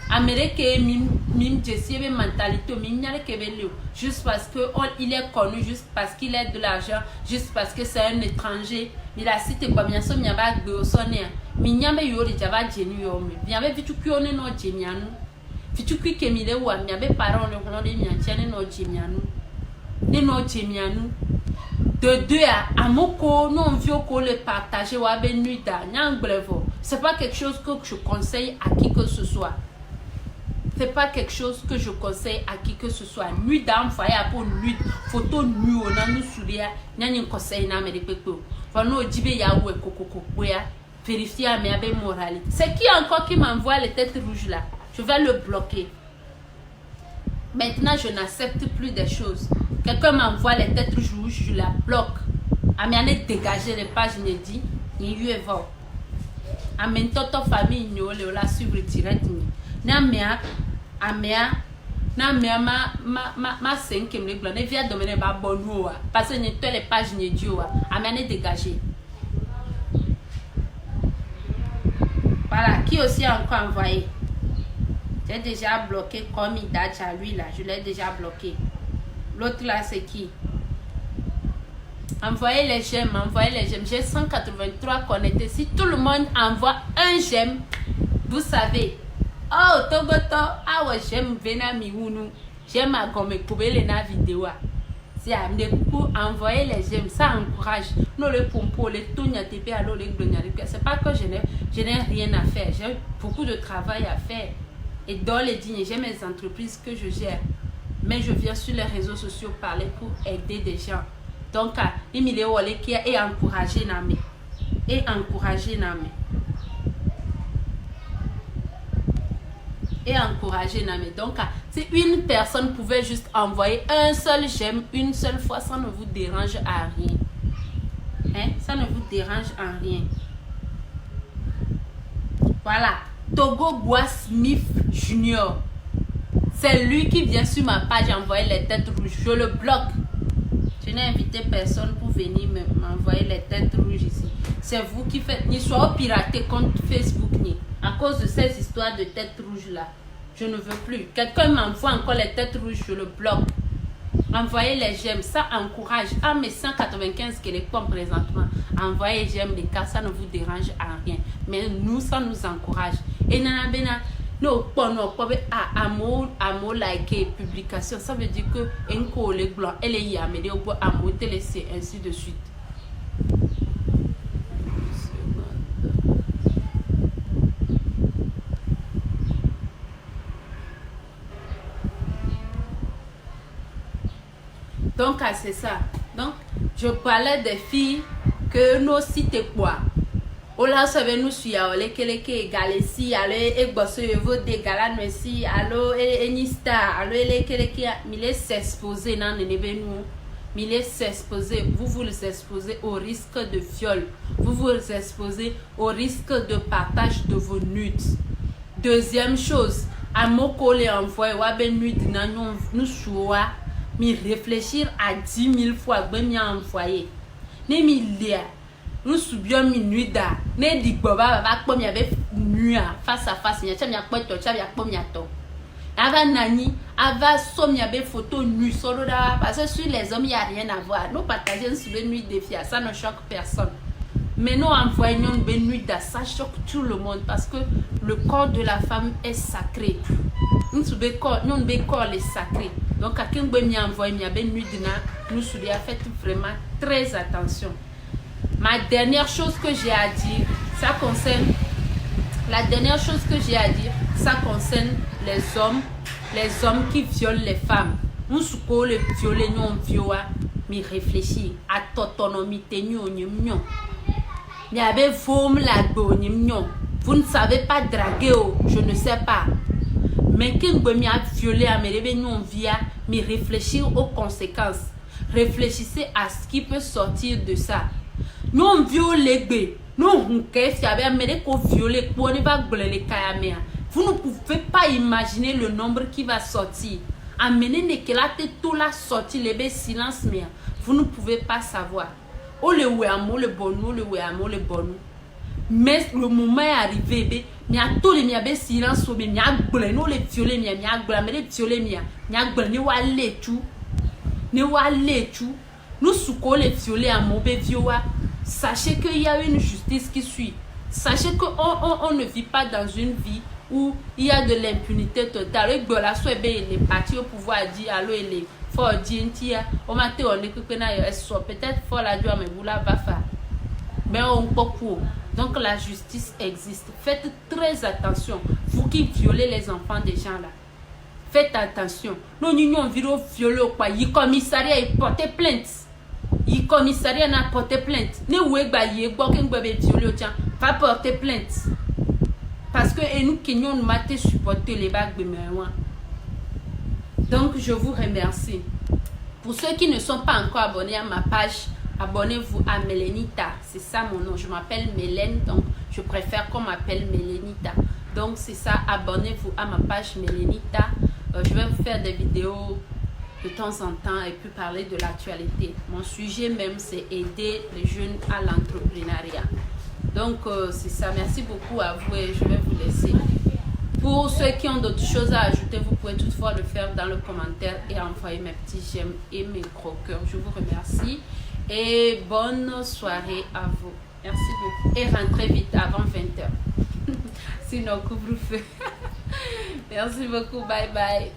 Amérique mim jessie mentalité minyale kebelio juste parce que il est connu, juste parce qu'il a de l'argent, juste parce que c'est un étranger. Il a cité quoi bien sûr miaba gbe sonné. Minyabe yo le java jenu yo me. Miabe vitu kione no jemianu. Vitu ki kemile wa miabe parents le kono de miantiane no jemianu. Ne no jemianu. De 2 à Moko, non vieux qu'on le partager ou à Benuita, c'est pas quelque chose que je conseille à qui que ce soit. c'est pas quelque chose que je conseille à qui que ce soit. Nude envoyé pour nude, photo nue on a nous souria, n'y a ni conseil na me de pepo. Vano dibe ya ou kokoko ya, vérifier à mes moralité. C'est qui encore qui m'envoie les têtes rouges là? Je vais le bloquer. Maintenant, je n'accepte plus des choses. Quelqu'un m'envoie les têtes rouges, je la bloque. Amiane dégager les pages, je dis, il y est va. Amen toto famille ni ole la suivre direct ni. Na mea ma 5e le glan. Ne vient dominer ba bonno parce que ni toutes les pages ni dio amiane dégager. Voilà, qui aussi a encore envoyé. J'ai déjà bloqué comme il date à lui là, je l'ai déjà bloqué. L'autre là c'est qui? Envoyez les j'aime, envoyez les j'aime. J'ai 183 connectés. Si tout le monde envoie un j'aime, vous savez. Oh, Togoto, ah ouais, j'aime Vena Miwunu. J'aime à comme couper na vidéo. Si à me coucou, envoyez les j'aime, ça encourage. Nous le pompo, les tournes TP à l'eau, les glonières. C'est pas que je n'ai rien à faire. J'ai beaucoup de travail à faire. Et dans les dîners, j'ai mes entreprises que je gère. Mais je viens sur les réseaux sociaux parler pour aider des gens. Donc, il y a qui est encouragé Nami. Et encouragé Nami. Et encouragé Nami. Donc, si une personne pouvait juste envoyer un seul j'aime une seule fois, ça ne vous dérange à rien. Hein? Ça ne vous dérange en rien. Voilà. Togo Bois Smith Junior. C'est lui qui vient sur ma page envoyer les têtes rouges. Je le bloque. Je n'ai invité personne pour venir m'envoyer les têtes rouges ici. C'est vous qui faites. Ni soit piraté contre Facebook ni. À cause de ces histoires de têtes rouges là. Je ne veux plus. Quelqu'un m'envoie encore les têtes rouges, je le bloque. Envoyez les j'aime, ça encourage. Ah, mais 195 que les pommes présentement. Envoyez j'aime les cas, ça ne vous dérange à rien. Mais nous, ça nous encourage. Et nana bena. Non, amo like publication, ça veut dire que un collègue blanc, elle est yamé, au bout amo télécé, ainsi de suite. Donc, c'est ça. Donc, je parlais des filles que nos sites quoi. Ola savez nous suis à ole keleke galesi ale egboso yevo de galan messi allo enista allo ele keleke mille s'exposer nan nebenu mille s'exposer vous vous exposez au risque de viol, vous vous exposez au risque de partage de vos nudes. Deuxième chose, à moko les envoyer wa ben nude nan nous choua mi réfléchir à 10 000 fois ben mi envoyer ne mi lia. Nous subions minuit da. Ne dit boba va comme il y avait nuit face à face. Il y a pas de il y a pas de Ava nani, ava som il y avait photo nu solo da parce que sur les hommes il y a rien à voir. Nous partageons sur les nuits des filles, ça ne choque personne. Mais nous envoyons une nuit da, ça choque tout le monde parce que le corps de la femme est sacré. Nous corps est sacré. Donc à quelqu'un qui envoie il y a une nuit de nous souliers faites vraiment très attention. Ma dernière chose que j'ai à dire, ça concerne les hommes qui violent les femmes. Nous souko les violer nous viola, mais réfléchir à autonomité nous nyom. Mais avec vous la nyom. Vous ne savez pas draguer, je ne sais pas. Mais qui me a violé à me nous via, mais réfléchir aux conséquences. Réfléchissez à ce qui peut sortir de ça. Nous on viole les bébés. Nous on qu'est-ce avait amené qu'on viole pour ne pas brûler les kayamea. Vous ne pouvez pas imaginer le nombre qui va sortir. Amener ne que la tête tout la sortie les bébés silence mais vous ne pouvez pas savoir. Oh le ouamo le bonou le ouamo le bonou. Mais le moment est arrivé bébé. Mais à tous les bébés silence au mais a brûler nous les violer mais a brûler mais les violer mais a brûler nous aller tout. Nous aller tout. Nous souko les violer à mon bébé vioa. Sachez qu'il y a une justice qui suit. Sachez qu'on ne vit pas dans une vie où il y a de l'impunité totale. Et Bola Souebe est parti au pouvoir dire allô il est fort dire on m'a dit on est peut-être fort la joie mais vous la va faire. Mais on peut pour. Donc la justice existe. Faites très attention. Vous qui violez les enfants des gens là. Faites attention. Non, nous avons vidéo violé quoi. Le commissariat a porté plainte. Le commissariat a porté plainte. Ne oué ba yé quoi qu'un bébé violé tiens, va porter plainte. Parce que nous qui nous maté supporter les bagues de moi. Donc je vous remercie. Pour ceux qui ne sont pas encore abonnés à ma page, abonnez-vous à Mélénita. C'est ça mon nom. Je m'appelle Mélène, donc je préfère qu'on m'appelle Mélénita. Donc c'est ça, abonnez-vous à ma page Mélénita. Je vais vous faire des vidéos de temps en temps et puis parler de l'actualité. Mon sujet même, c'est aider les jeunes à l'entrepreneuriat. Donc c'est ça. Merci beaucoup à vous et je vais vous laisser. Pour ceux qui ont d'autres choses à ajouter, vous pouvez toutefois le faire dans le commentaire et envoyer mes petits j'aime et mes gros cœurs. Je vous remercie et bonne soirée à vous. Merci beaucoup. Et rentrez vite avant 20h. Sinon, couvre-feu. Merci beaucoup. Bye bye.